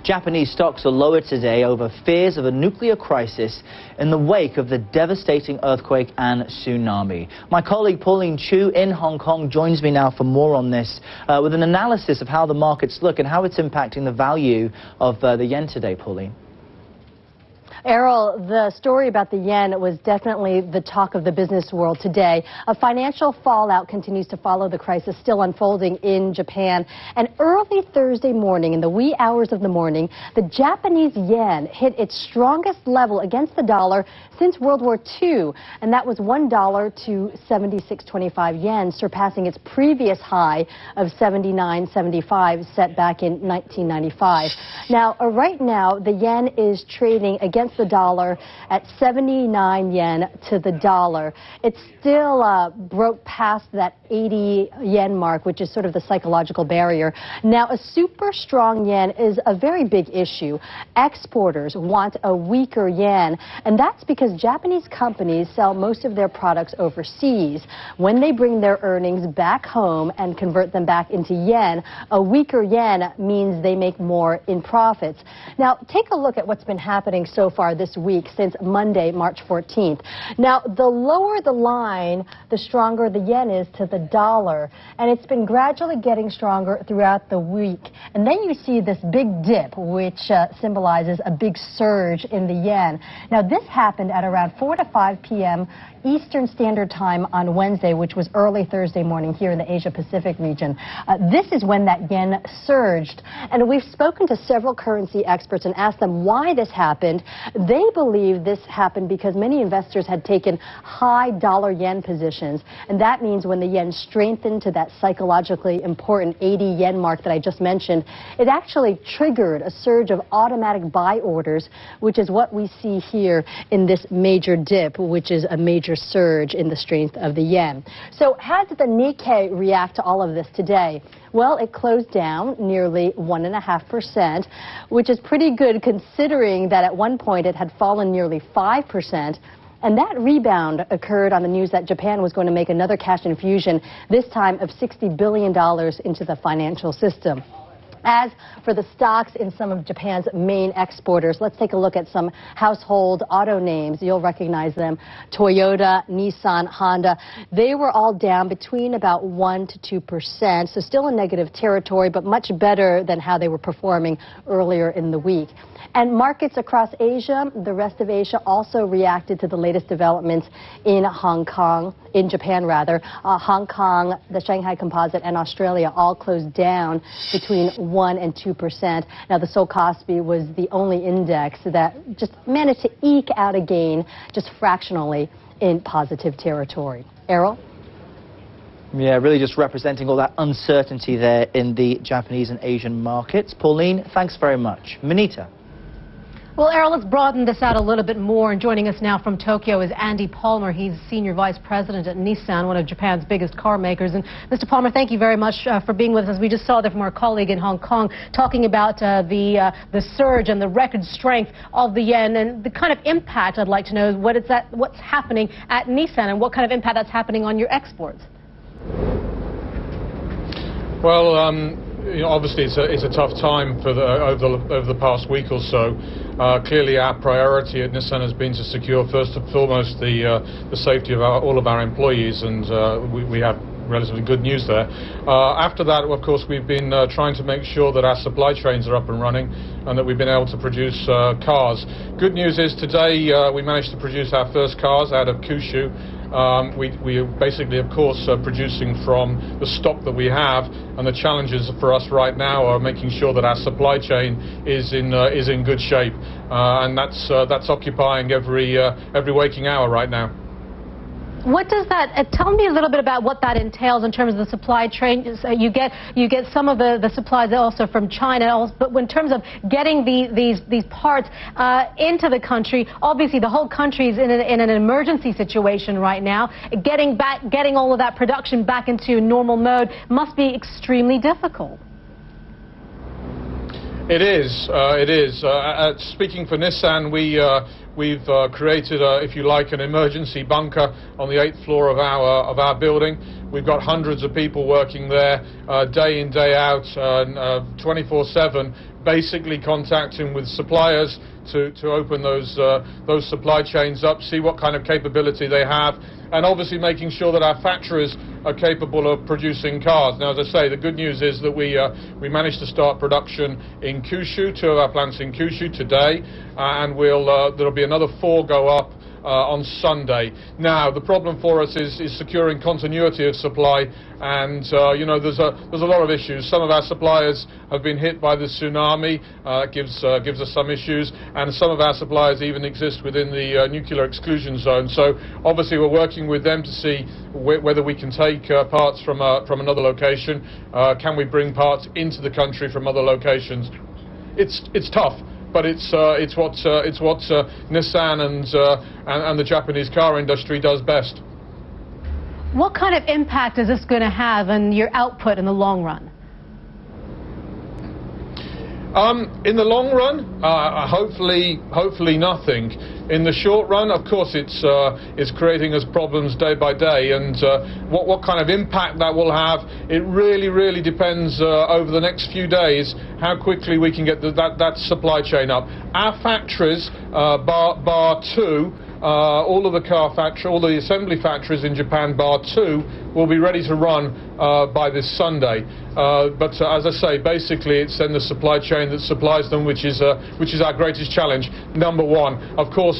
Japanese stocks are lower today over fears of a nuclear crisis in the wake of the devastating earthquake and tsunami. My colleague Pauline Chiou in Hong Kong joins me now for more on this with an analysis of how the markets look and how it's impacting the value of the yen today. Pauline. Errol, the story about the yen was definitely the talk of the business world today. A financial fallout continues to follow the crisis still unfolding in Japan. And early Thursday morning, in the wee hours of the morning, the Japanese yen hit its strongest level against the dollar since World War II. And that was $1 to 76.25 yen, surpassing its previous high of 79.75 set back in 1995. Now, right now, the yen is trading against the dollar at 79 yen to the dollar. It still broke past that 80 yen mark, which is sort of the psychological barrier. Now, a super strong yen is a very big issue. Exporters want a weaker yen, and that's because Japanese companies sell most of their products overseas. When they bring their earnings back home and convert them back into yen, a weaker yen means they make more in profits. Now, take a look at what's been happening so far this week since Monday, March 14th. Now, the lower the line, the stronger the yen is to the dollar, and it's been gradually getting stronger throughout the week. And then you see this big dip, which symbolizes a big surge in the yen. Now, this happened at around 4 to 5 p.m. Eastern Standard Time on Wednesday, which was early Thursday morning here in the Asia-Pacific region. This is when that yen surged. And we've spoken to several currency experts and asked them why this happened. They believe this happened because many investors had taken high dollar-yen positions. And that means when the yen strengthened to that psychologically important 80 yen mark that I just mentioned, it actually triggered a surge of automatic buy orders, which is what we see here in this major dip, which is a major surge in the strength of the yen. So how did the Nikkei react to all of this today? Well, it closed down nearly 1.5%, which is pretty good considering that at one point it had fallen nearly 5%. And that rebound occurred on the news that Japan was going to make another cash infusion, this time of $60 billion into the financial system. As for the stocks in some of Japan's main exporters, let's take a look at some household auto names. You'll recognize them. Toyota, Nissan, Honda. They were all down between about 1% to 2%, so still in negative territory, but much better than how they were performing earlier in the week. And markets across Asia, the rest of Asia, also reacted to the latest developments in Japan rather. Hong Kong, the Shanghai Composite, and Australia all closed down between 1% and 2%. Now, the Seoul Kospi was the only index that just managed to eke out a gain just fractionally in positive territory. Errol? Yeah, really just representing all that uncertainty there in the Japanese and Asian markets. Pauline, thanks very much. Monita. Well, Errol, let's broaden this out a little bit more. And joining us now from Tokyo is Andy Palmer. He's Senior Vice President at Nissan, one of Japan's biggest car makers. And Mr. Palmer, thank you very much for being with us. We just saw that from our colleague in Hong Kong talking about the surge and the record strength of the yen and the kind of impact. I'd like to know what's happening at Nissan and what kind of impact that's happening on your exports. Well, you know, obviously it's a tough time for over the past week or so. Clearly our priority at Nissan has been to secure first and foremost the safety of all of our employees, and we have relatively good news there. After that, of course, we've been trying to make sure that our supply chains are up and running and that we've been able to produce cars. Good news is today we managed to produce our first cars out of Kyushu. We are basically, of course, producing from the stock that we have, and the challenges for us right now are making sure that our supply chain is in good shape, and that's occupying every waking hour right now. What does that, tell me a little bit about what that entails in terms of the supply chain. You get some of the supplies also from China, but in terms of getting these parts into the country, obviously the whole country is in an emergency situation right now. Getting all of that production back into normal mode must be extremely difficult. It is. Speaking for Nissan, We've created, if you like, an emergency bunker on the 8th floor of our building. We've got hundreds of people working there day in, day out, 24/7, basically contacting with suppliers to open those supply chains up, see what kind of capability they have, and obviously making sure that our factories are capable of producing cars. Now, as I say, the good news is that we managed to start production in Kyushu, 2 of our plants in Kyushu today, and there'll be another 4 go up on Sunday. Now, the problem for us is securing continuity of supply, and you know, there's a lot of issues. Some of our suppliers have been hit by the tsunami. It gives us some issues, and some of our suppliers even exist within the nuclear exclusion zone. So obviously we're working with them to see whether we can take parts from another location. Can we bring parts into the country from other locations? It's tough. But it's what Nissan and the Japanese car industry does best. What kind of impact is this going to have on your output in the long run? In the long run, hopefully nothing. In the short run, of course, it's creating us problems day by day, and what kind of impact that will have, it really depends over the next few days how quickly we can get that supply chain up. Our factories, bar 2, all the assembly factories in Japan, bar 2, will be ready to run by this Sunday. But as I say, basically it's then the supply chain that supplies them, which is our greatest challenge. Number 1, of course.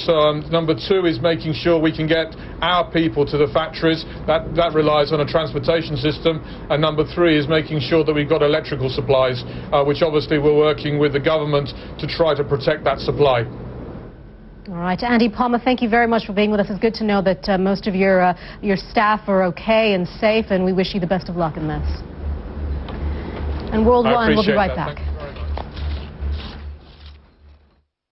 Number 2 is making sure we can get our people to the factories. That relies on a transportation system. And number 3 is making sure that we've got electrical supplies, which obviously we're working with the government to try to protect that supply. All right, Andy Palmer, thank you very much for being with us. It's good to know that most of your staff are okay and safe, and we wish you the best of luck in this. And World One will be right back.